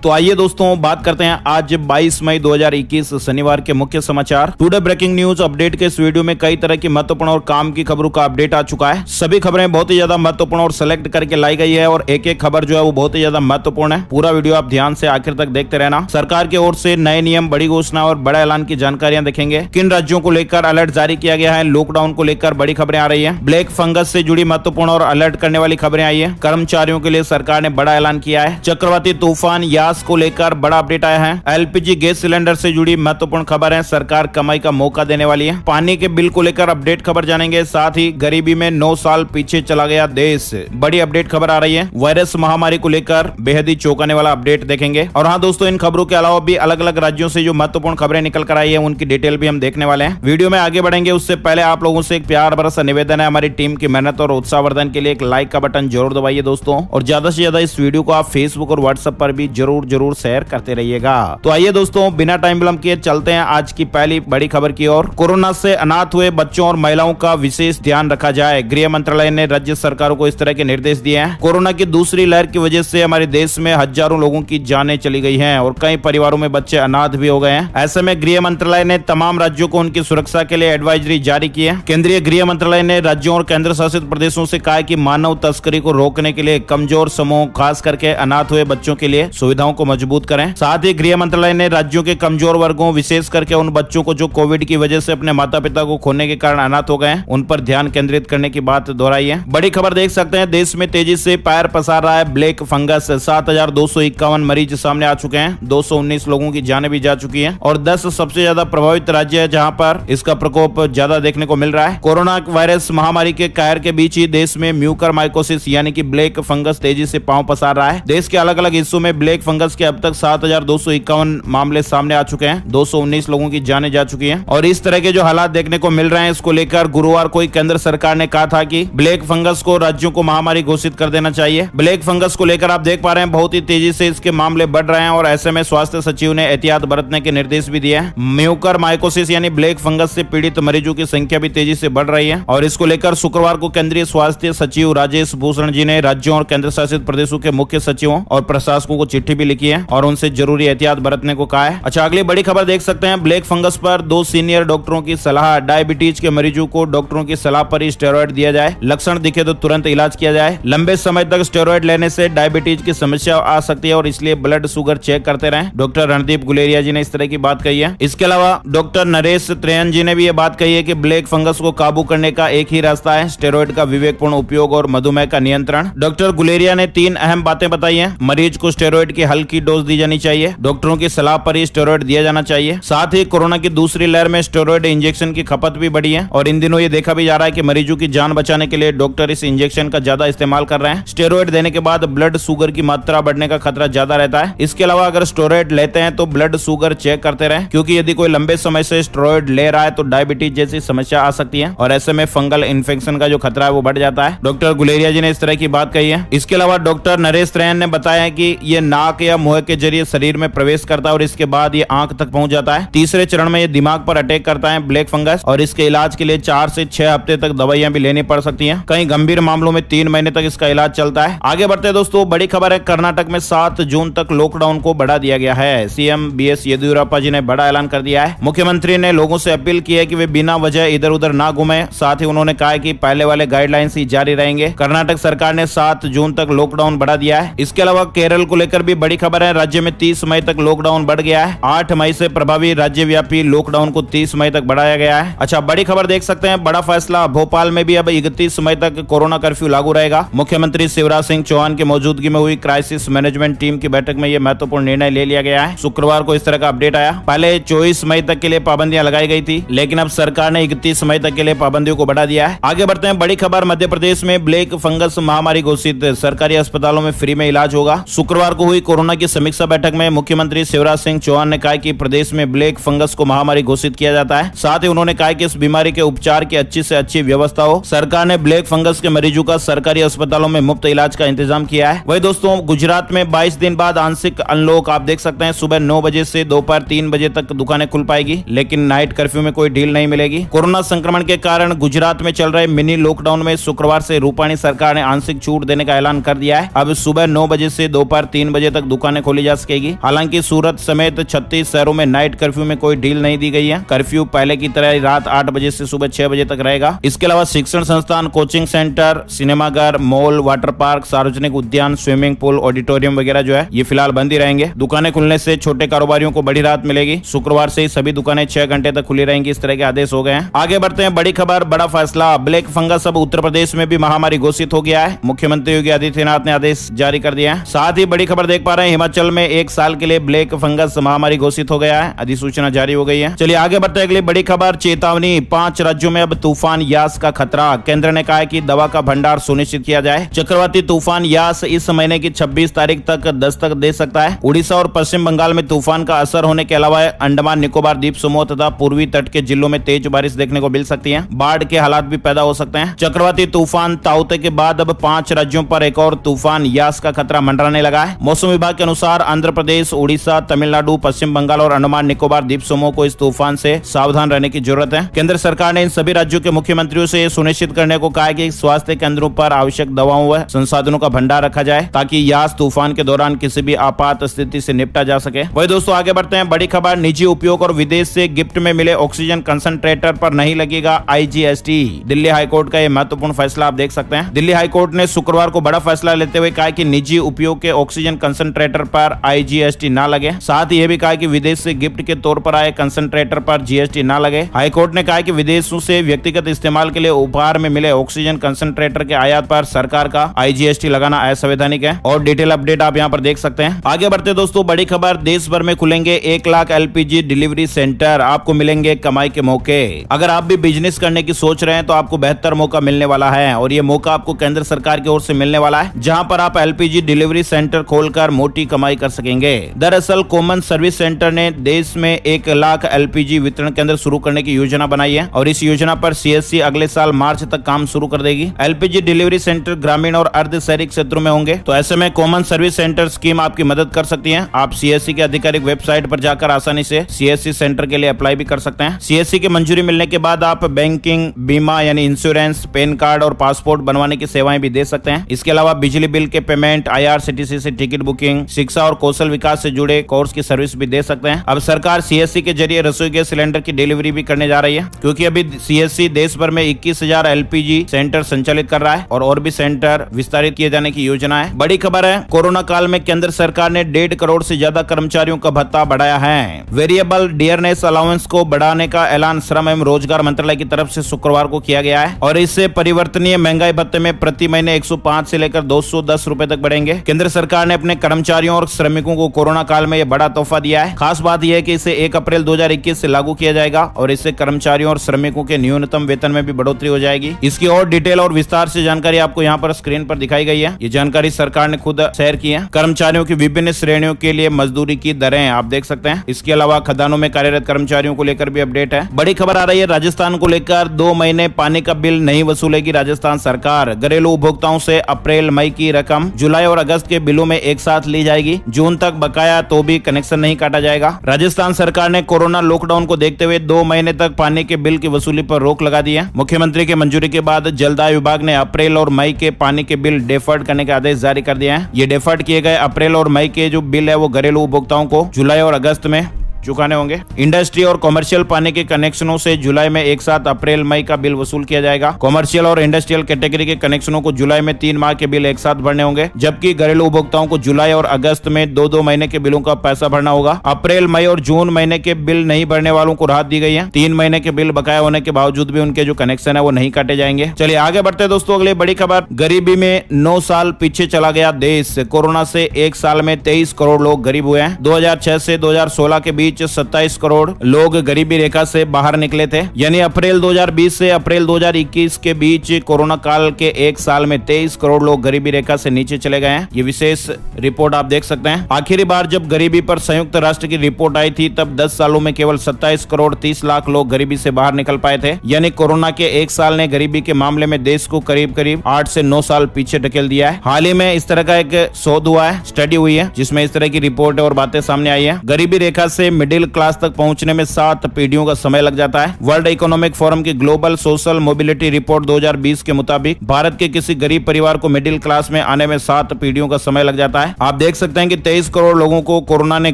तो आइए दोस्तों बात करते हैं आज 22 मई 2021 शनिवार के मुख्य समाचार। टुडे ब्रेकिंग न्यूज अपडेट के इस वीडियो में कई तरह की महत्वपूर्ण और काम की खबरों का अपडेट आ चुका है। सभी खबरें बहुत ही ज्यादा महत्वपूर्ण और सेलेक्ट करके लाई गई है और एक एक खबर जो है वो बहुत ही ज्यादा महत्वपूर्ण है। पूरा वीडियो आप ध्यान से आखिर तक देखते रहना। सरकार की ओर से नए नियम, बड़ी घोषणा और बड़ा ऐलान की जानकारियां देखेंगे। किन राज्यों को लेकर अलर्ट जारी किया गया है, लॉकडाउन को लेकर बड़ी खबरें आ रही है। ब्लैक फंगस से जुड़ी महत्वपूर्ण और अलर्ट करने वाली खबरें आई है। कर्मचारियों के लिए सरकार ने बड़ा ऐलान किया है। चक्रवाती तूफान यास को लेकर बड़ा अपडेट आया है। एलपीजी गैस सिलेंडर से जुड़ी महत्वपूर्ण खबर है। सरकार कमाई का मौका देने वाली है। पानी के बिल को लेकर अपडेट खबर जानेंगे। साथ ही गरीबी में 9 साल पीछे चला गया देश, बड़ी अपडेट खबर आ रही है। वायरस महामारी को लेकर बेहद ही चौंकाने वाला अपडेट देखेंगे। और हाँ दोस्तों, इन खबरों के अलावा भी अलग अलग राज्यों से जो महत्वपूर्ण खबरें निकल कर आई है उनकी डिटेल भी हम देखने वाले हैं। वीडियो में आगे बढ़ेंगे उससे पहले आप लोगों से एक प्यार भरा सा निवेदन है। हमारी टीम की मेहनत और उत्साहवर्धन के लिए एक लाइक का बटन जरूर दबाइए दोस्तों, और ज्यादा से ज्यादा इस वीडियो को आप फेसबुक और व्हाट्सएप पर भी जरूर शेयर करते रहिएगा। तो आइए दोस्तों, बिना टाइम विलंब किए चलते हैं आज की पहली बड़ी खबर की ओर। कोरोना से अनाथ हुए बच्चों और महिलाओं का विशेष ध्यान रखा जाए। गृह मंत्रालय ने राज्य सरकारों को इस तरह के निर्देश दिए हैं। कोरोना की दूसरी लहर की वजह से हमारे देश में हजारों लोगों की जानें चली गई हैं और कई परिवारों में बच्चे अनाथ भी हो गए हैं। ऐसे में गृह मंत्रालय ने तमाम राज्यों को उनकी सुरक्षा के लिए एडवाइजरी जारी की है। केंद्रीय गृह मंत्रालय ने राज्यों और केंद्र शासित प्रदेशों से कहा कि मानव तस्करी को रोकने के लिए कमजोर समूह, खास करके अनाथ हुए बच्चों के लिए सुविधाओं को मजबूत करें। साथ ही गृह मंत्रालय ने राज्यों के कमजोर वर्गों, विशेष करके उन बच्चों को जो कोविड की वजह से अपने माता पिता को खोने के कारण अनाथ हो गए हैं, उन पर ध्यान केंद्रित करने की बात दोहराई है। बड़ी खबर देख सकते हैं, देश में तेजी से पैर पसार रहा है ब्लैक फंगस। 7,251 मरीज सामने आ चुके हैं। 219 लोगों की जानें भी जा चुकी हैं और 10 सबसे ज्यादा प्रभावित राज्य है जहां पर इसका प्रकोप ज्यादा देखने को मिल रहा है। कोरोना वायरस महामारी के कहर के बीच ही देश में म्यूकरमाइकोसिस यानी कि ब्लैक फंगस तेजी से पांव पसार रहा है। देश के अलग अलग हिस्सों में ब्लैक फंगस के अब तक 7,251 मामले सामने आ चुके हैं। 219 लोगों की जानें जा चुकी हैं और इस तरह के जो हालात देखने को मिल रहे हैं, इसको लेकर गुरुवार को केंद्र सरकार ने कहा था कि ब्लैक फंगस को राज्यों को महामारी घोषित कर देना चाहिए। ब्लैक फंगस को लेकर आप देख पा रहे हैं बहुत ही तेजी से इसके मामले बढ़ रहे हैं और ऐसे में स्वास्थ्य सचिव ने एहतियात बरतने के निर्देश भी दिए हैं। म्यूकरमाइकोसिस यानी ब्लैक फंगस से पीड़ित मरीजों की संख्या भी तेजी से बढ़ रही है और इसको लेकर शुक्रवार को केंद्रीय स्वास्थ्य सचिव राजेश भूषण जी ने राज्यों और केंद्र शासित प्रदेशों के मुख्य सचिवों और प्रशासकों को चिट्ठी भी लिखी है और उनसे जरूरी एहतियात बरतने को कहा है। अच्छा, अगली बड़ी खबर देख सकते हैं, ब्लैक फंगस पर 2 सीनियर डॉक्टरों की सलाह। डायबिटीज के मरीजों को डॉक्टरों की सलाह पर ही स्टेरॉइड दिया जाए। लक्षण दिखे तो तुरंत इलाज किया जाए। लंबे समय तक स्टेरॉइड लेने से डायबिटीज की समस्या आ सकती है और इसलिए ब्लड शुगर चेक करते रहें। डॉक्टर रणदीप गुलेरिया जी ने इस तरह की बात कही है। इसके अलावा डॉक्टर नरेश त्रेयन जी ने भी ये बात कही है कि ब्लैक फंगस को काबू करने का एक ही रास्ता है, स्टेरॉइड का विवेकपूर्ण उपयोग और मधुमेह का नियंत्रण। डॉक्टर गुलेरिया ने 3 अहम बातें बताई हैं। मरीज को स्टेरॉइड की हल्की डोज दी जानी चाहिए। डॉक्टरों की सलाह पर ही स्टेरॉइड दिया जाना चाहिए। साथ ही कोरोना की दूसरी लहर में स्टेरॉइड इंजेक्शन की खपत भी बढ़ी है और इन दिनों ये देखा भी जा रहा है कि मरीजों की जान बचाने के लिए डॉक्टर इस इंजेक्शन का ज्यादा इस्तेमाल कर रहे हैं। स्टेरॉइड देने के बाद ब्लड शुगर की मात्रा बढ़ने का खतरा ज्यादा रहता है। इसके अलावा अगर स्टेरॉइड लेते हैं तो ब्लड शुगर चेक करते रहें, क्योंकि यदि कोई लंबे समय से स्टेरॉइड ले रहा है तो डायबिटीज जैसी समस्या आ सकती है और ऐसे में फंगल इन्फेक्शन का जो खतरा है वो बढ़ जाता है। डॉक्टर गुलेरिया जी ने इस तरह की बात कही है। इसके अलावा डॉक्टर नरेश त्रेयन ने बताया कि ये नाक या मुंह के जरिए शरीर में प्रवेश करता है और इसके बाद ये आंख तक पहुंच जाता है। तीसरे चरण में ये दिमाग पर अटैक करता है ब्लैक फंगस और इसके इलाज के लिए 4 से 6 हफ्ते तक दवाइयां भी लेनी पड़ सकती हैं। कई गंभीर मामलों में 3 महीने तक इसका इलाज चलता है। आगे बढ़ते दोस्तों, बड़ी खबर है, कर्नाटक में 7 जून तक लॉकडाउन को बढ़ा दिया गया है। सीएम बीएस येदियुरप्पा जी ने बड़ा ऐलान कर दिया है। मुख्यमंत्री ने लोगों से अपील की है कि वे बिना वजह इधर उधर ना घूमे। साथ ही उन्होंने कहा कि पहले वाले गाइडलाइंस ही जारी रहेंगे। कर्नाटक सरकार ने 7 जून तक लॉकडाउन बढ़ा दिया है। इसके अलावा केरल को लेकर भी बड़ी खबर है। राज्य में 30 मई तक लॉकडाउन बढ़ गया है। 8 मई से प्रभावी राज्यव्यापी लॉकडाउन को 30 मई तक बढ़ाया गया है। अच्छा, बड़ी खबर देख सकते हैं, बड़ा फैसला, भोपाल में भी अब 31 मई तक कोरोना कर्फ्यू लागू रहेगा। मुख्यमंत्री शिवराज सिंह चौहान की मौजूदगी में हुई क्राइसिस मैनेजमेंट टीम की बैठक में यह महत्वपूर्ण निर्णय ले लिया गया है। शुक्रवार को इस तरह का अपडेट आया। पहले 24 मई तक के लिए पाबंदियां लगाई गई थी, लेकिन अब सरकार ने 31 मई तक के लिए पाबंदियों को बढ़ा दिया है। आगे बढ़ते हैं, बड़ी खबर, मध्य प्रदेश में ब्लैक फंगस महामारी घोषित, सरकारी अस्पतालों में फ्री में इलाज होगा। शुक्रवार को हुई कोरोना की समीक्षा बैठक में मुख्यमंत्री शिवराज सिंह चौहान ने कहा कि प्रदेश में ब्लैक फंगस को महामारी घोषित किया जाता है। साथ ही उन्होंने कहा कि इस बीमारी के उपचार की अच्छी से अच्छी व्यवस्था हो। सरकार ने ब्लैक फंगस के मरीजों का सरकारी अस्पतालों में मुफ्त इलाज का इंतजाम किया है। वही दोस्तों, गुजरात में 22 दिन बाद आंशिक अनलॉक, आप देख सकते हैं, सुबह 9 बजे से दोपहर 3 बजे तक दुकानें खुल पाएगी, लेकिन नाइट कर्फ्यू में कोई ढील नहीं मिलेगी। कोरोना संक्रमण के कारण गुजरात में चल रहे मिनी लॉकडाउन में शुक्रवार से रूपाणी सरकार ने आंशिक छूट देने का ऐलान कर दिया है। अब सुबह 9 बजे से दोपहर 3 बजे तक दुकानें खोली जा सकेगी। हालांकि सूरत समेत 36 शहरों में नाइट कर्फ्यू में कोई ढील नहीं दी गई है। कर्फ्यू पहले की तरह रात 8 बजे से सुबह 6 बजे तक रहेगा। इसके अलावा शिक्षण संस्थान, कोचिंग सेंटर, सिनेमाघर, मॉल, वाटर पार्क, सार्वजनिक उद्यान, स्विमिंग पूल, ऑडिटोरियम वगैरह जो है ये फिलहाल बंद ही रहेंगे। दुकानें खुलने से छोटे कारोबारियों को बड़ी राहत मिलेगी। शुक्रवार से ही सभी दुकानें 6 घंटे तक खुली रहेंगी, इस तरह के आदेश हो गए हैं। आगे बढ़ते हैं, बड़ी खबर, बड़ा फैसला। ब्लैक फंगस अब उत्तर प्रदेश में भी महामारी घोषित हो गया है। मुख्यमंत्री योगी आदित्यनाथ ने आदेश जारी कर दिया है। साथ ही बड़ी खबर देख पा रहे हैं, हिमाचल में 1 साल के लिए ब्लैक फंगस महामारी घोषित हो गया है। अधिसूचना जारी हो गई है। चलिए आगे बढ़ते हैं, अगली बड़ी खबर, चेतावनी, 5 राज्यों में अब तूफान यास का खतरा। केंद्र ने कहा है कि दवा का भंडार सुनिश्चित किया जाए। चक्रवाती तूफान यास इस महीने की 26 तारीख तक दस्तक दे सकता है। उड़ीसा और पश्चिम बंगाल में तूफान का असर होने के अलावा अंडमान निकोबार द्वीप समूह तथा पूर्वी तट के जिलों में तेज बारिश देखने को मिल सकती है। बाढ़ के हालात भी पैदा हो सकते हैं। चक्रवाती तूफान ताउते के बाद अब 5 राज्यों पर एक और तूफान यास का खतरा मंडराने लगा है। मौसम विभाग के अनुसार आंध्र प्रदेश, उड़ीसा, तमिलनाडु, पश्चिम बंगाल और अंडमान निकोबार द्वीप समूह को इस तूफान से सावधान रहने की जरूरत है। केंद्र सरकार ने इन सभी राज्यों के मुख्यमंत्रियों से सुनिश्चित करने को कहा है कि स्वास्थ्य केंद्रों पर आवश्यक दवाओं व संसाधनों का भंडार रखा जाए ताकि यास तूफान के दौरान किसी भी आपात स्थिति से निपटा जा सके। वही दोस्तों आगे बढ़ते हैं, बड़ी खबर, निजी उपयोग और विदेश से गिफ्ट में मिले ऑक्सीजन कंसंट्रेटर पर नहीं लगेगा IGST। दिल्ली हाईकोर्ट का यह महत्वपूर्ण फैसला आप देख सकते हैं। दिल्ली हाईकोर्ट ने शुक्रवार को बड़ा फैसला लेते हुए कहा कि निजी उपयोग के ऑक्सीजन कंसंट्रेटर पर IGST ना लगे। साथ ही यह भी कहा कि विदेश से गिफ्ट के तौर पर आए कंसंट्रेटर पर GST ना लगे। हाईकोर्ट ने कहा कि विदेशों से व्यक्तिगत इस्तेमाल के लिए उपहार में मिले ऑक्सीजन कंसंट्रेटर के आयात पर सरकार का IGST लगाना असंवैधानिक है। और डिटेल अपडेट आप यहाँ पर देख सकते हैं। आगे बढ़ते दोस्तों, बड़ी खबर, देश भर में खुलेंगे 1 लाख LPG डिलीवरी सेंटर, आपको मिलेंगे कमाई के मौके। अगर आप भी बिजनेस करने की सोच रहे हैं तो आपको बेहतर मौका मिलने वाला है और ये मौका आपको केंद्र सरकार की ओर से मिलने वाला है, जहां पर आप LPG डिलीवरी सेंटर खोलकर मोटी कमाई कर सकेंगे। दरअसल कॉमन सर्विस सेंटर ने देश में 1 लाख LPG वितरण केंद्र शुरू करने की योजना बनाई है और इस योजना पर CSC अगले साल मार्च तक काम शुरू कर देगी। LPG डिलीवरी सेंटर ग्रामीण और अर्ध शहरी क्षेत्रों में होंगे, तो ऐसे में कॉमन सर्विस सेंटर स्कीम आपकी मदद कर सकती है। आप CSC के आधिकारिक वेबसाइट पर जाकर आसानी से CSC सेंटर के लिए अप्लाई भी कर सकते हैं। CSC की मंजूरी मिलने के बाद आप बैंकिंग, बीमा यानी इंश्योरेंस, पैन कार्ड और पासपोर्ट बनवाने की सेवाएं भी दे सकते हैं। इसके अलावा बिजली बिल के पेमेंट, IRCTC से टिकट बुकिंग, शिक्षा और कौशल विकास से जुड़े कोर्स की सर्विस भी दे सकते हैं। अब सरकार CSC के जरिए रसोई गैस सिलेंडर की डिलीवरी भी करने जा रही है, क्योंकि अभी CSC देश भर में 21,000 LPG सेंटर संचालित कर रहा है और भी सेंटर विस्तारित किए जाने की योजना है। बड़ी खबर है, कोरोना काल में केंद्र सरकार ने 1.5 करोड़ से ज्यादा कर्मचारियों का भत्ता बढ़ाया है। वेरिएबल डियरनेस अलाउंस को बढ़ाने का ऐलान श्रम एवं रोजगार मंत्रालय की तरफ से शुक्रवार को किया गया है और इससे परिवर्तनीय महंगाई भत्ते में प्रति महीने 105 से लेकर 210 रुपए तक बढ़ेंगे। केंद्र सरकार ने अपने कर्मचारियों और श्रमिकों को कोरोना काल में यह बड़ा तोहफा दिया है। खास बात यह है कि इसे 1 अप्रैल 2021 से लागू किया जाएगा और इससे कर्मचारियों और श्रमिकों के न्यूनतम वेतन में भी बढ़ोतरी हो जाएगी। इसकी और डिटेल और विस्तार से जानकारी आपको यहाँ पर स्क्रीन पर दिखाई गई है। ये जानकारी सरकार ने खुद शेयर की है। कर्मचारियों की विभिन्न श्रेणियों के लिए मजदूरी की दरें आप देख सकते हैं। इसके अलावा खदानों में कार्यरत कर्मचारियों को लेकर भी अपडेट है। बड़ी खबर आ रही है, राजस्थान को लेकर 2 महीने पानी का बिल नहीं वसूलेगी राजस्थान सरकार। घरेलू उपभोक्ताओं से अप्रैल मई की रकम जुलाई और अगस्त के बिलों में एक साथ ली जाएगी। जून तक बकाया तो भी कनेक्शन नहीं काटा जाएगा। राजस्थान सरकार ने कोरोना लॉकडाउन को देखते हुए 2 महीने तक पानी के बिल की वसूली पर रोक लगा दी है। मुख्यमंत्री की मंजूरी के बाद जलदाय विभाग ने अप्रैल और मई के पानी के बिल डेफर्ड करने के आदेश जारी कर दिए हैं। ये डेफर्ड किए गए अप्रैल और मई के जो बिल है वो घरेलू उपभोक्ताओं को जुलाई और अगस्त में चुकाने होंगे। इंडस्ट्री और कॉमर्शियल पानी के कनेक्शनों से जुलाई में एक साथ अप्रैल मई का बिल वसूल किया जाएगा। कॉमर्शियल और इंडस्ट्रियल कैटेगरी के कनेक्शनों को जुलाई में 3 माह के बिल एक साथ भरने होंगे, जबकि घरेलू उपभोक्ताओं को जुलाई और अगस्त में 2-2 महीने के बिलों का पैसा भरना होगा। अप्रैल, मई और जून महीने के बिल नहीं भरने वालों को राहत दी गई है। 3 महीने के बिल बकाया होने के बावजूद भी उनके जो कनेक्शन है वो नहीं काटे जाएंगे। चलिए आगे बढ़ते हैं दोस्तों, अगली बड़ी खबर, गरीबी में 9 साल पीछे चला गया देश। कोरोना से 1 साल में 23 करोड़ लोग गरीब हुए हैं। 2006 से 2016 के बीच 27 करोड़ लोग गरीबी रेखा से बाहर निकले थे। यानी अप्रैल 2020 से अप्रैल 2021 के बीच कोरोना काल के 1 साल में 23 करोड़ लोग गरीबी रेखा से नीचे चले गए हैं। ये विशेष रिपोर्ट आप देख सकते हैं। आखिरी बार जब गरीबी पर संयुक्त राष्ट्र की रिपोर्ट आई थी तब 10 सालों में केवल 27 करोड़ 30 लाख लोग गरीबी से बाहर निकल पाए थे। यानी कोरोना के 1 साल ने गरीबी के मामले में देश को करीब करीब 8 से 9 साल पीछे ढकेल दिया है। हाल ही में इस तरह का एक शोध हुआ है, स्टडी हुई है, जिसमें इस तरह की रिपोर्ट और बातें सामने आई है। गरीबी रेखा से मिडिल क्लास तक पहुंचने में 7 पीढ़ियों का समय लग जाता है। वर्ल्ड इकोनॉमिक फोरम की ग्लोबल सोशल मोबिलिटी रिपोर्ट 2020 के मुताबिक भारत के किसी गरीब परिवार को मिडिल क्लास में आने में 7 पीढ़ियों का समय लग जाता है। आप देख सकते हैं कि 23 करोड़ लोगों को कोरोना ने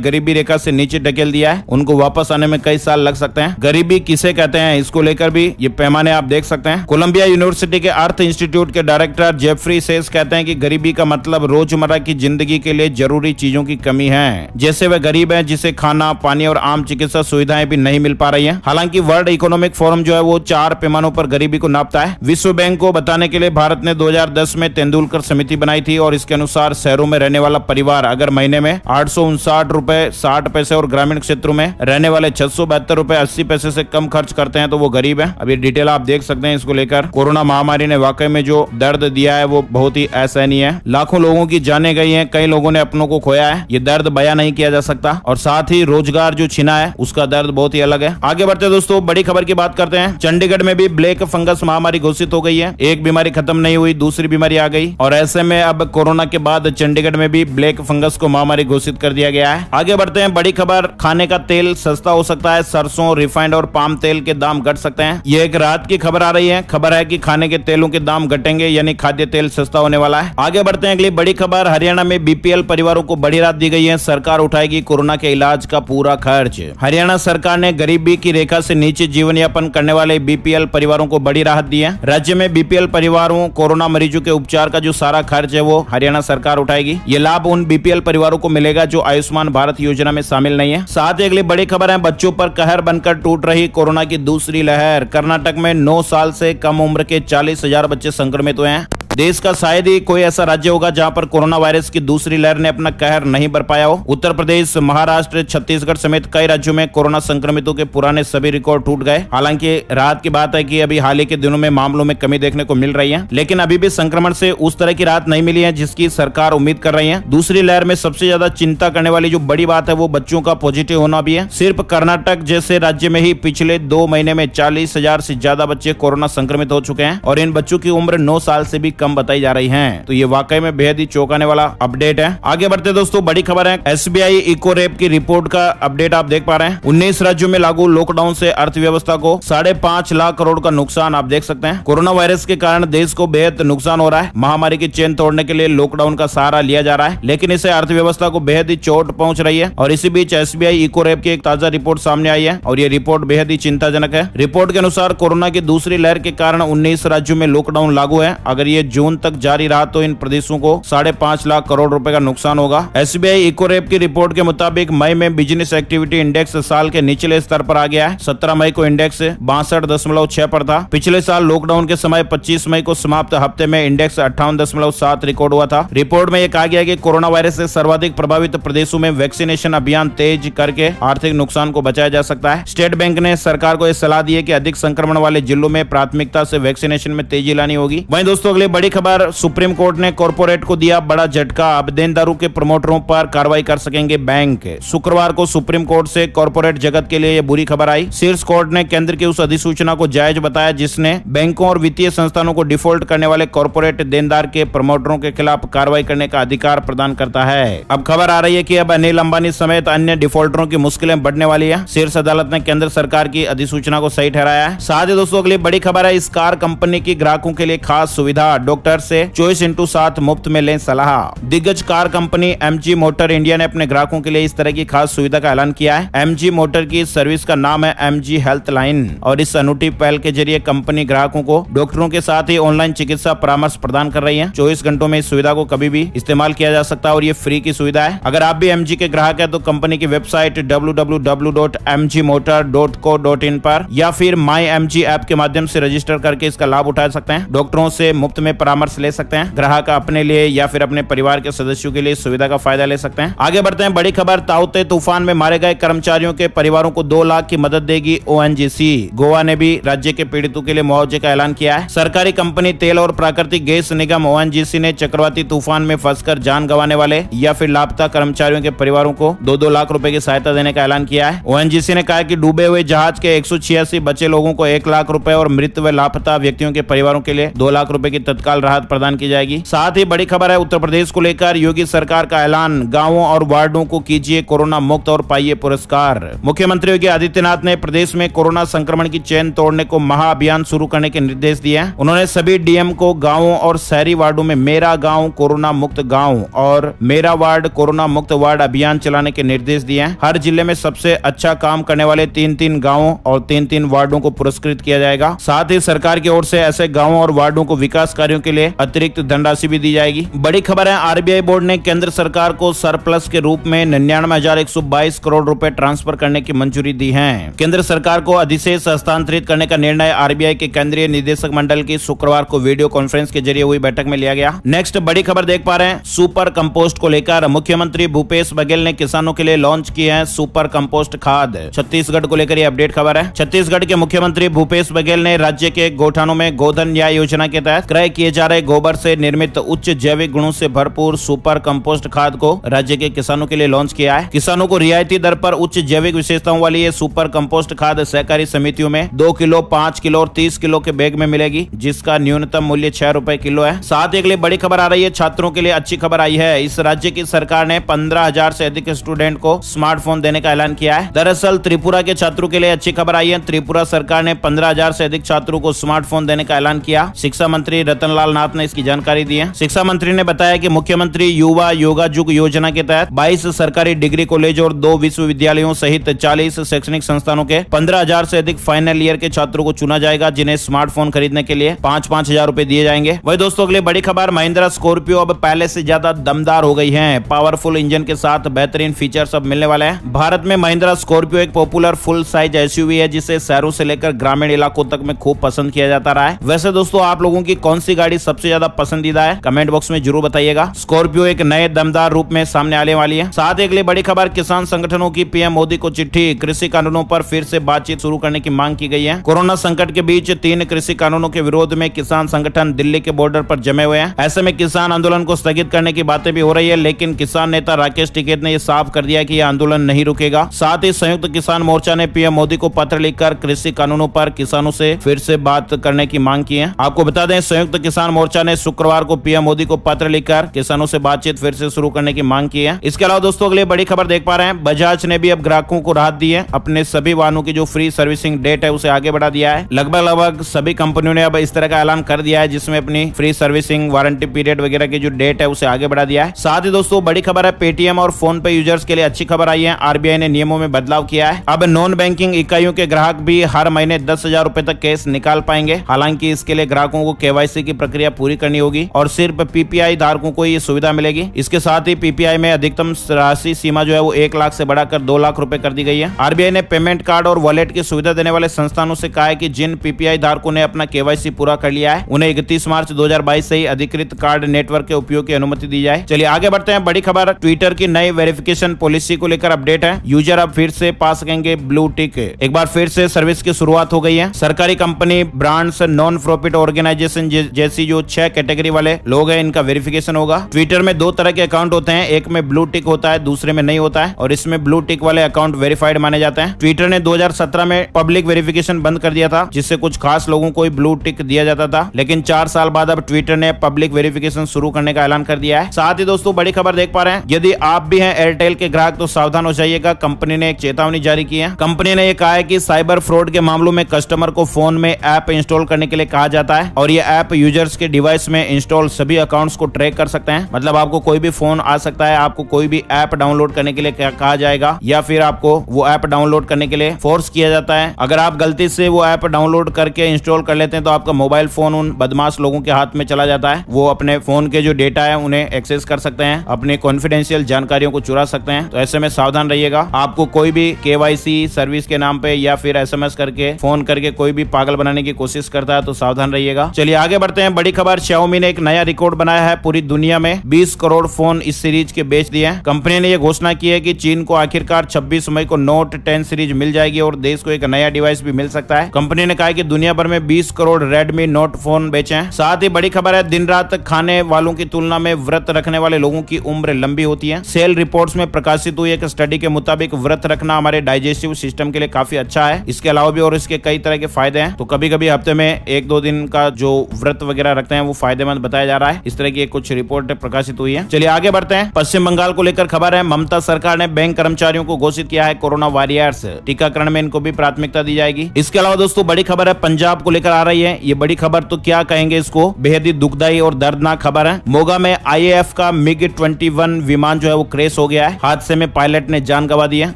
गरीबी रेखा से नीचे ढकेल दिया है। उनको वापस आने में कई साल लग सकते हैं। गरीबी किसे कहते हैं, इसको लेकर भी ये पैमाने आप देख सकते हैं। कोलंबिया यूनिवर्सिटी के अर्थ इंस्टीट्यूट के डायरेक्टर जेफरी सेस कहते हैं कि गरीबी का मतलब रोजमर्रा की जिंदगी के लिए जरूरी चीजों की कमी है। जैसे वह गरीब है जिसे खाना, पानी और आम चिकित्सा सुविधाएं भी नहीं मिल पा रही हैं। हालांकि वर्ल्ड इकोनॉमिक फोरम जो है वो 4 पैमानों पर गरीबी को नापता है। विश्व बैंक को बताने के लिए भारत ने 2010 में तेंदुलकर समिति बनाई थी और इसके अनुसार शहरों में रहने वाला परिवार अगर महीने में 859 रुपए 60 पैसे और ग्रामीण क्षेत्रों में रहने वाले 672 रुपए 80 पैसे से कम खर्च करते हैं तो वो गरीब है। अब ये डिटेल आप देख सकते हैं इसको लेकर। कोरोना महामारी ने वाकई में जो दर्द दिया है वो बहुत ही असहनीय है। लाखों लोगों की जानें गई हैं, कई लोगों ने अपनों को खोया है। ये दर्द बयां नहीं किया जा सकता और साथ ही रोजगार जो छिना है उसका दर्द बहुत ही अलग है। आगे बढ़ते दोस्तों बड़ी खबर की बात करते हैं। चंडीगढ़ में भी ब्लैक फंगस महामारी घोषित हो गई है। एक बीमारी खत्म नहीं हुई, दूसरी बीमारी आ गई और ऐसे में अब कोरोना के बाद चंडीगढ़ में भी ब्लैक फंगस को महामारी घोषित कर दिया गया है। आगे बढ़ते हैं बड़ी खबर, खाने का तेल सस्ता हो सकता है। सरसों, रिफाइंड और पाम तेल के दाम घट सकते हैं। ये एक रात की खबर आ रही है। खबर है कि खाने के तेलों के दाम घटेंगे यानी खाद्य तेल सस्ता होने वाला है। आगे बढ़ते हैं अगली बड़ी खबर, हरियाणा में बीपीएल परिवारों को बड़ी राहत दी गई है। सरकार उठाएगी कोरोना के इलाज का पूरा खर्च। हरियाणा सरकार ने गरीबी की रेखा से नीचे जीवन यापन करने वाले बीपीएल परिवारों को बड़ी राहत दी है। राज्य में बीपीएल परिवारों कोरोना मरीजों के उपचार का जो सारा खर्च है वो हरियाणा सरकार उठाएगी। ये लाभ उन बीपीएल परिवारों को मिलेगा जो आयुष्मान भारत योजना में शामिल नहीं है। साथ ही अगली बड़ी खबर है, बच्चों पर कहर बनकर टूट रही कोरोना की दूसरी लहर। कर्नाटक में 9 साल से कम उम्र के 40,000 बच्चे संक्रमित हुए हैं। देश का शायद ही कोई ऐसा राज्य होगा जहां पर कोरोना वायरस की दूसरी लहर ने अपना कहर नहीं बरपाया हो। उत्तर प्रदेश, महाराष्ट्र, छत्तीसगढ़ समेत कई राज्यों में कोरोना संक्रमितों के पुराने सभी रिकॉर्ड टूट गए। हालांकि राहत की बात है कि अभी हाल ही के दिनों में मामलों में कमी देखने को मिल रही है, लेकिन अभी भी संक्रमण से उस तरह की राहत नहीं मिली है जिसकी सरकार उम्मीद कर रही है। दूसरी लहर में सबसे ज्यादा चिंता करने वाली जो बड़ी बात है वो बच्चों का पॉजिटिव होना भी है। सिर्फ कर्नाटक जैसे राज्य में ही पिछले 2 महीने में 40,000 से ज्यादा बच्चे कोरोना संक्रमित हो चुके हैं और इन बच्चों की उम्र 9 साल से भी कम बताई जा रही है। तो ये वाकई में बेहद ही चौंकाने वाला अपडेट है। आगे बढ़ते दोस्तों बड़ी खबर है, एसबीआई इको रेप की रिपोर्ट का अपडेट आप देख पा रहे हैं। 19 राज्यों में लागू लॉकडाउन से अर्थव्यवस्था को 5.5 लाख करोड़ का नुकसान आप देख सकते हैं। कोरोना वायरस के कारण देश को बेहद नुकसान हो रहा है। महामारी की चेन तोड़ने के लिए लॉकडाउन का सहारा लिया जा रहा है, लेकिन इससे अर्थव्यवस्था को बेहद ही चोट पहुंच रही है। और इसी बीच एसबीआई इको रेप की एक ताजा रिपोर्ट सामने आई है और ये रिपोर्ट बेहद ही चिंताजनक है। रिपोर्ट के अनुसार कोरोना की दूसरी लहर के कारण 19 राज्यों में लॉकडाउन लागू है। अगर ये जून तक जारी रहा तो इन प्रदेशों को 5.5 लाख करोड़ रुपए का नुकसान होगा। एसबीआई इको रेप की रिपोर्ट के मुताबिक मई में बिजनेस एक्टिविटी इंडेक्स साल के निचले स्तर पर आ गया है। 17 मई को इंडेक्स 62.6 पर था। पिछले साल लॉकडाउन के समय 25 मई को समाप्त हफ्ते में इंडेक्स 58.7 रिकॉर्ड हुआ था। रिपोर्ट में यह कहा गया कि कोरोना वायरस से सर्वाधिक प्रभावित प्रदेशों में वैक्सीनेशन अभियान तेज करके आर्थिक नुकसान को बचाया जा सकता है। स्टेट बैंक ने सरकार को यह सलाह दी है कि अधिक संक्रमण वाले जिलों में प्राथमिकता से वैक्सीनेशन में तेजी लानी होगी। वहीं दोस्तों अगली बड़ी खबर, सुप्रीम कोर्ट ने कॉर्पोरेट को दिया बड़ा झटका। अब देनदारों के प्रमोटरों पर कार्रवाई कर सकेंगे बैंक। शुक्रवार को सुप्रीम कोर्ट से कॉर्पोरेट जगत के लिए यह बुरी खबर आई। शीर्ष कोर्ट ने केंद्र की उस अधिसूचना को जायज बताया जिसने बैंकों और वित्तीय संस्थानों को डिफॉल्ट करने वाले कॉर्पोरेट देनदार के प्रमोटरों के खिलाफ कार्रवाई करने का अधिकार प्रदान करता है। अब खबर आ रही है कि अब अनिल अंबानी समेत अन्य डिफॉल्टरों की मुश्किलें बढ़ने वाली है। शीर्ष अदालत ने केंद्र सरकार की अधिसूचना को सही ठहराया है। साथ ही दोस्तों अगली बड़ी खबर है, इस कार कंपनी की ग्राहकों के लिए खास सुविधा, डॉक्टर से चॉइस इंटू 7 मुफ्त में लें सलाह। दिग्गज car company MG motor India ने अपने ग्राहकों के लिए इस तरह की खास सुविधा का ऐलान किया है। एमजी मोटर की सर्विस का नाम है एमजी हेल्थ लाइन और इस अनूठी पहल के जरिए कंपनी ग्राहकों को डॉक्टरों के साथ ही ऑनलाइन चिकित्सा परामर्श प्रदान कर रही है। 24 घंटों में इस सुविधा को कभी भी इस्तेमाल किया जा सकता है और ये फ्री की सुविधा है। अगर आप भी एमजी के ग्राहक है तो कंपनी की वेबसाइट www.mgmotor.co.in पर या फिर माई एमजी ऐप के माध्यम से रजिस्टर करके इसका लाभ उठा सकते हैं। डॉक्टरों से मुफ्त में परामर्श ले सकते हैं। ग्राहक अपने लिए या फिर अपने परिवार के सदस्यों के लिए सुविधा का फायदा ले सकते हैं। आगे बढ़ते हैं, बड़ी खबर, ताउते तूफान में मारे गए कर्मचारियों के परिवारों को 2 लाख की मदद देगी ओएनजीसी। गोवा ने भी राज्य के पीड़ितों के लिए मुआवजे का ऐलान किया है। सरकारी कंपनी तेल और प्राकृतिक गैस निगम ओएनजीसी ने चक्रवाती तूफान में फंसकर जान गंवाने वाले या फिर लापता कर्मचारियों के परिवारों को 2-2 लाख रुपए की सहायता देने का ऐलान किया है। ओएनजीसी ने कहा कि डूबे हुए जहाज के 186 बचे लोगों को 1 लाख रुपए और मृत व लापता व्यक्तियों के परिवारों के लिए 2 लाख रुपए की तत्काल तत्काल राहत प्रदान की जाएगी। साथ ही बड़ी खबर है उत्तर प्रदेश को लेकर योगी सरकार का ऐलान, गांवों और वार्डों को कीजिए कोरोना मुक्त और पाइए पुरस्कार। मुख्यमंत्री योगी आदित्यनाथ ने प्रदेश में कोरोना संक्रमण की चेन तोड़ने को महाअभियान शुरू करने के निर्देश दिए हैं। उन्होंने सभी डीएम को गांवों और शहरी वार्डों में मेरा गांव कोरोना मुक्त गांव और मेरा वार्ड कोरोना मुक्त वार्ड अभियान चलाने के निर्देश दिए हैं। हर जिले में सबसे अच्छा काम करने वाले 3-3 गांवों और 3-3 वार्डों को पुरस्कृत किया जाएगा। साथ ही सरकार की ओर से ऐसे गांवों और वार्डों को विकास कार्यों के लिए अतिरिक्त धनराशि भी दी जाएगी। बड़ी खबर है आरबीआई बोर्ड ने केंद्र सरकार को सरप्लस के रूप में 99,122 करोड़ रुपए ट्रांसफर करने की मंजूरी दी है। केंद्र सरकार को अधिशेष हस्तांतरित करने का निर्णय आरबीआई के केंद्रीय निदेशक मंडल की शुक्रवार को वीडियो कॉन्फ्रेंस के जरिए हुई बैठक में लिया गया। नेक्स्ट बड़ी खबर देख पा रहे हैं सुपर कंपोस्ट को लेकर मुख्यमंत्री भूपेश बघेल ने किसानों के लिए लॉन्च की है सुपर कंपोस्ट खाद। छत्तीसगढ़ को लेकर यह अपडेट खबर है। छत्तीसगढ़ के मुख्यमंत्री भूपेश बघेल ने राज्य के गौठानों में गोधन न्याय योजना के तहत क्रय किए जा रहे गोबर से निर्मित उच्च जैविक गुणों से भरपूर सुपर कंपोस्ट खाद को राज्य के किसानों के लिए लॉन्च किया है। किसानों को रियायती दर पर उच्च जैविक विशेषताओं वाली ये सुपर कंपोस्ट खाद सहकारी समितियों में 2 किलो, 5 किलो और 30 किलो के बैग में मिलेगी, जिसका न्यूनतम मूल्य 6 रुपए किलो है। साथ ही अगली बड़ी खबर आ रही है, छात्रों के लिए अच्छी खबर आई है। इस राज्य की सरकार ने 15,000 से अधिक स्टूडेंट को स्मार्टफोन देने का ऐलान किया है। दरअसल त्रिपुरा के छात्रों के लिए अच्छी खबर आई है। त्रिपुरा सरकार ने 15,000 से अधिक छात्रों को स्मार्टफोन देने का ऐलान किया। शिक्षा मंत्री रतनलाल नाथ ने इसकी जानकारी दी है। शिक्षा मंत्री ने बताया कि मुख्यमंत्री युवा योगायुग योजना के तहत 22 सरकारी डिग्री कॉलेज और 2 विश्वविद्यालयों सहित 40 शैक्षणिक संस्थानों के 15,000 से अधिक फाइनल ईयर के छात्रों को चुना जाएगा, जिन्हें स्मार्टफोन खरीदने के लिए 5-5 हजार रूपए दिए जाएंगे। वही दोस्तों अगली बड़ी खबर, महिंद्रा स्कॉर्पियो अब पहले से ज्यादा दमदार हो गई है। पावरफुल इंजन के साथ बेहतरीन फीचर्स अब मिलने वाले हैं। भारत में महिंद्रा स्कॉर्पियो एक पॉपुलर फुल साइज एसयूवी है, जिसे शहरों से लेकर ग्रामीण इलाकों तक में खूब पसंद किया जाता रहा है। वैसे दोस्तों आप लोगों की कौन सी गाड़ी सबसे ज्यादा पसंदीदा है, कमेंट बॉक्स में जरूर बताइएगा। स्कॉर्पियो एक नए दमदार रूप में सामने आने वाली है। साथ ही अगली बड़ी खबर, किसान संगठनों की पीएम मोदी को चिट्ठी, कृषि कानूनों पर फिर से बातचीत शुरू करने की मांग की गई है। कोरोना संकट के बीच 3 कृषि कानूनों के विरोध में किसान संगठन दिल्ली के बॉर्डर पर जमे हुए हैं। ऐसे में किसान आंदोलन को स्थगित करने की बातें भी हो रही है, लेकिन किसान नेता राकेश टिकैत ने यह साफ कर दिया कि यह आंदोलन नहीं रुकेगा। साथ ही संयुक्त किसान मोर्चा ने पीएम मोदी को पत्र लिखकर कृषि कानूनों पर किसानों से फिर से बात करने की मांग की है। आपको बता दें, संयुक्त किसान मोर्चा ने शुक्रवार को पीएम मोदी को पत्र लिखकर किसानों से बातचीत फिर से शुरू करने की मांग की है। इसके अलावा दोस्तों अगली बड़ी खबर देख पा रहे हैं, बजाज ने भी अब ग्राहकों को राहत दी है। अपने सभी वाहनों की जो फ्री सर्विसिंग डेट है उसे आगे बढ़ा दिया है। लगभग सभी कंपनियों ने अब इस तरह का ऐलान कर दिया है, जिसमें अपनी फ्री सर्विसिंग, वारंटी पीरियड वगैरह की जो डेट है उसे आगे बढ़ा दिया है। साथ ही दोस्तों बड़ी खबर है, पेटीएम और फोन पे यूजर्स के लिए अच्छी खबर आई है। आरबीआई ने नियमों में बदलाव किया है। अब नॉन बैंकिंग इकाइयों के ग्राहक भी हर महीने 10,000 रूपए तक कैश निकाल पाएंगे। हालांकि इसके लिए ग्राहकों को केवाईसी की प्रक्रिया पूरी करनी होगी और सिर्फ पीपीआई धारकों को ये सुविधा मिलेगी। इसके साथ ही पीपीआई में अधिकतम राशि सीमा जो है वो 1 लाख से बढ़ाकर 2 लाख रुपए कर दी गई है। आरबीआई ने पेमेंट कार्ड और वॉलेट की सुविधा देने वाले संस्थानों से कहा है कि जिन पीपीआई धारकों ने अपना केवाईसी पूरा कर लिया है, उन्हें 31 मार्च 2022 से ही अधिकृत कार्ड नेटवर्क के उपयोग की अनुमति दी जाए। चलिए आगे बढ़ते हैं। बड़ी खबर, ट्विटर की नई वेरिफिकेशन पॉलिसी को लेकर अपडेट है। यूजर अब फिर से पा सकेंगे ब्लू टिक। एक बार फिर से सर्विस की शुरुआत हो गई है। सरकारी company, brands, non profit organisation जैसी जो 6 कैटेगरी वाले लोग हैं, इनका वेरिफिकेशन होगा। ट्विटर में 2 तरह के अकाउंट होते हैं, एक में ब्लू टिक होता है, दूसरे में नहीं होता है, और इसमें ब्लू टिक वाले अकाउंट वेरीफाइड माने जाते हैं। ट्विटर ने 2017 में पब्लिक वेरिफिकेशन बंद कर दिया था, जिससे कुछ खास लोगों को ही ब्लू टिक दिया जाता था, लेकिन 4 साल बाद अब ट्विटर ने पब्लिक वेरिफिकेशन शुरू करने का ऐलान कर दिया है। साथ ही दोस्तों बड़ी खबर देख पा रहे हैं, यदि आप भी हैं एयरटेल के ग्राहक तो सावधान हो जाइएगा। कंपनी ने एक चेतावनी जारी की है। कंपनी ने यह कहा है कि साइबर फ्रॉड के मामलों में कस्टमर को फोन में ऐप इंस्टॉल करने के लिए कहा जाता है, और ये ऐप यूजर्स के डिवाइस में इंस्टॉल सभी अकाउंट्स को ट्रैक कर सकते हैं। मतलब आपको कोई भी फोन आ सकता है, आपको कोई भी ऐप डाउनलोड करने के लिए कहा जाएगा, या फिर आपको वो ऐप डाउनलोड करने के लिए फोर्स किया जाता है। अगर आप गलती से वो ऐप डाउनलोड करके इंस्टॉल कर लेते हैं तो आपका मोबाइल फोन उन बदमाश लोगों के हाथ में चला जाता है। वो अपने फोन के जो डेटा है उन्हें एक्सेस कर सकते हैं, अपनी कॉन्फिडेंशियल जानकारियों को चुरा सकते हैं। तो ऐसे में सावधान रहिएगा। आपको कोई भी केवाईसी सर्विस के नाम पे या फिर एसएमएस करके, फोन करके कोई भी पागल बनाने की कोशिश करता है तो सावधान रहिएगा। चलिए आगे बढ़ते हैं। बड़ी खबर, Xiaomi ने एक नया रिकॉर्ड बनाया है। पूरी दुनिया में 20 करोड़ फोन इस सीरीज के बेच दिए हैं। कंपनी ने यह घोषणा की है कि चीन को आखिरकार 26 मई को नोट 10 सीरीज मिल जाएगी और देश को एक नया डिवाइस भी मिल सकता है। कंपनी ने कहा है कि दुनिया भर में 20 करोड़ रेडमी नोट फोन बेचे हैं। साथ ही बड़ी खबर है, दिन रात खाने वालों की तुलना में व्रत रखने वाले लोगों की उम्र लंबी होती है। सेल रिपोर्ट्स में प्रकाशित हुई एक स्टडी के मुताबिक व्रत रखना हमारे डाइजेस्टिव सिस्टम के लिए काफी अच्छा है। इसके अलावा भी और इसके कई तरह के फायदे हैं। तो कभी कभी हफ्ते में 1-2 दिन का जो व्रत वगैरह रखते हैं वो फायदेमंद बताया जा रहा है। इस तरह की कुछ रिपोर्ट प्रकाशित हुई है। चलिए आगे बढ़ते हैं। पश्चिम बंगाल को लेकर खबर है, ममता सरकार ने बैंक कर्मचारियों को घोषित किया है कोरोना वॉरियर्स, टीकाकरण में इनको भी प्राथमिकता दी जाएगी। इसके अलावा दोस्तों बड़ी खबर है पंजाब को लेकर आ रही है। ये बड़ी खबर तो क्या कहेंगे इसको, बेहद ही दुखदायी और दर्दनाक खबर है। मोगा में IAF का MiG-21 विमान जो है वो क्रैश हो गया है। हादसे में पायलट ने जान गंवा दी है।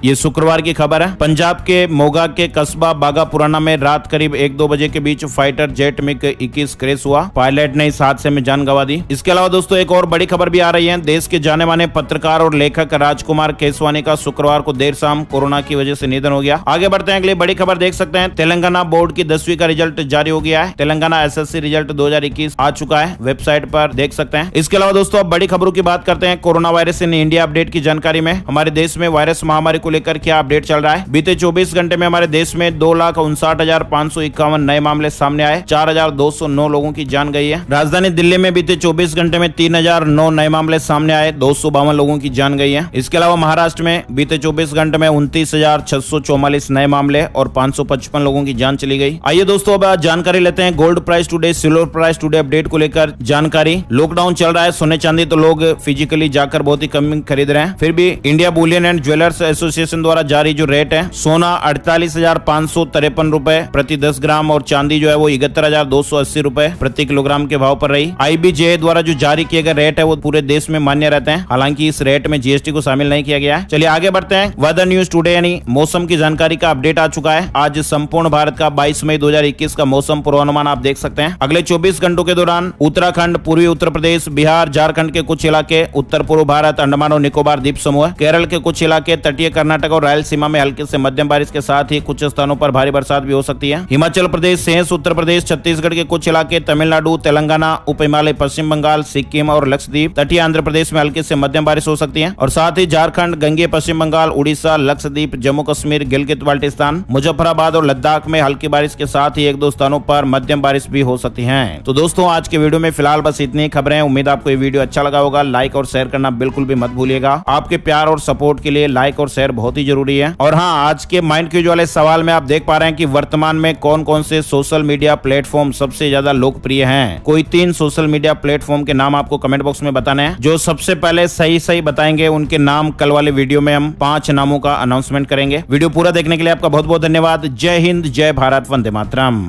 ये शुक्रवार की खबर है। पंजाब के मोगा के कस्बा बागा पुराना में रात करीब 1-2 बजे के बीच फाइटर जेट MiG-21 क्रैश हुआ। पायलट ने इस हादसे में जान गंवा दी। इसके अलावा दोस्तों एक और बड़ी खबर भी आ रही है। देश के जाने माने पत्रकार और लेखक राजकुमार केसवानी का शुक्रवार को देर शाम कोरोना की वजह से निधन हो गया। आगे बढ़ते हैं, अगली बड़ी खबर देख सकते हैं। तेलंगाना बोर्ड की 10वीं का रिजल्ट जारी हो गया है। तेलंगाना SSC रिजल्ट 2021 आ चुका है, वेबसाइट पर देख सकते हैं। इसके अलावा दोस्तों अब बड़ी खबरों की बात करते हैं। Corona virus in India update की जानकारी में हमारे देश में वायरस महामारी को लेकर क्या अपडेट चल रहा है। बीते 24 घंटे में हमारे देश में 2,59,551 नए मामले सामने आए। 4,209 लोगों की जान गई है। राजधानी दिल्ली में बीते 24 घंटे में 3,009 नए मामले सामने आए, 252 लोगों की जान गई है। इसके अलावा महाराष्ट्र में बीते 24 घंटे में 29,644 नए मामले और 555 लोगों की जान चली गई। आइए दोस्तों अब जानकारी लेते हैं gold price today, silver price today update को लेकर जानकारी। लॉकडाउन चल रहा है, सोने चांदी तो लोग फिजिकली जाकर बहुत ही कम खरीद रहे हैं। फिर भी India Boolean and jewellers association द्वारा जारी जो रेट है, सोना 48,553 रुपए प्रति 10 ग्राम और चांदी जो है वो 71,280 रुपए प्रति किलोग्राम के भाव पर रही। IBJ द्वारा जो जारी किए गए रेट है वो पूरे देश में मान्य रहते हैं, हालांकि इस रेट में GST को शामिल नहीं किया गया है। चलिए आगे बढ़ते हैं। वेदर न्यूज टुडे यानी मौसम की जानकारी का अपडेट आ चुका है। आज संपूर्ण भारत का 22 मई 2021 का मौसम पूर्वानुमान आप देख सकते हैं। अगले 24 घंटों के दौरान उत्तराखंड, पूर्वी उत्तर प्रदेश, बिहार, झारखंड के कुछ इलाके, उत्तर पूर्व भारत, अंडमान और निकोबार द्वीप समूह, केरल के कुछ इलाके, तटीय कर्नाटक और रायलसीमा में हल्के से मध्यम बारिश के साथ ही कुछ स्थानों पर भारी बरसात भी हो सकती है। हिमाचल प्रदेश, शेष उत्तर प्रदेश, छत्तीसगढ़ के कुछ इलाके, तमिलनाडु, तेलंगाना, उप हिमालय, पश्चिम बंगाल, सिक्किम और लक्षद्वीप, तटीय आंध्र प्रदेश में हल्के से मध्यम बारिश हो सकती है। और साथ ही झारखंड, गंगे, पश्चिम बंगाल, उड़ीसा, लक्षद्वीप, जम्मू कश्मीर, गिलगित बाल्टिस्तान, मुजफ्फराबाद और लद्दाख में हल्की बारिश के साथ ही 1-2 स्थानों पर मध्यम बारिश भी हो सकती है। तो दोस्तों आज के वीडियो में फिलहाल बस इतनी खबरें। उम्मीद आपको ये वीडियो अच्छा लगा होगा। लाइक और शेयर करना बिल्कुल भी मत भूलिएगा। आपके प्यार और सपोर्ट के लिए लाइक और शेयर बहुत ही जरूरी है। और हाँ, आज के माइंड क्यूज वाले सवाल में आप देख पा रहे हैं कि वर्तमान में कौन कौन से सोशल मीडिया प्लेटफॉर्म सबसे ज्यादा लोकप्रिय हैं। कोई 3 सोशल मीडिया प्लेटफॉर्म के नाम आपको कमेंट बॉक्स में बताने हैं। जो सबसे पहले सही बताएंगे उनके नाम कल वाले वीडियो में हम 5 नामों का अनाउंसमेंट करेंगे। वीडियो पूरा देखने के लिए आपका बहुत बहुत धन्यवाद। जय हिंद, जय भारत, वंदे मातरम।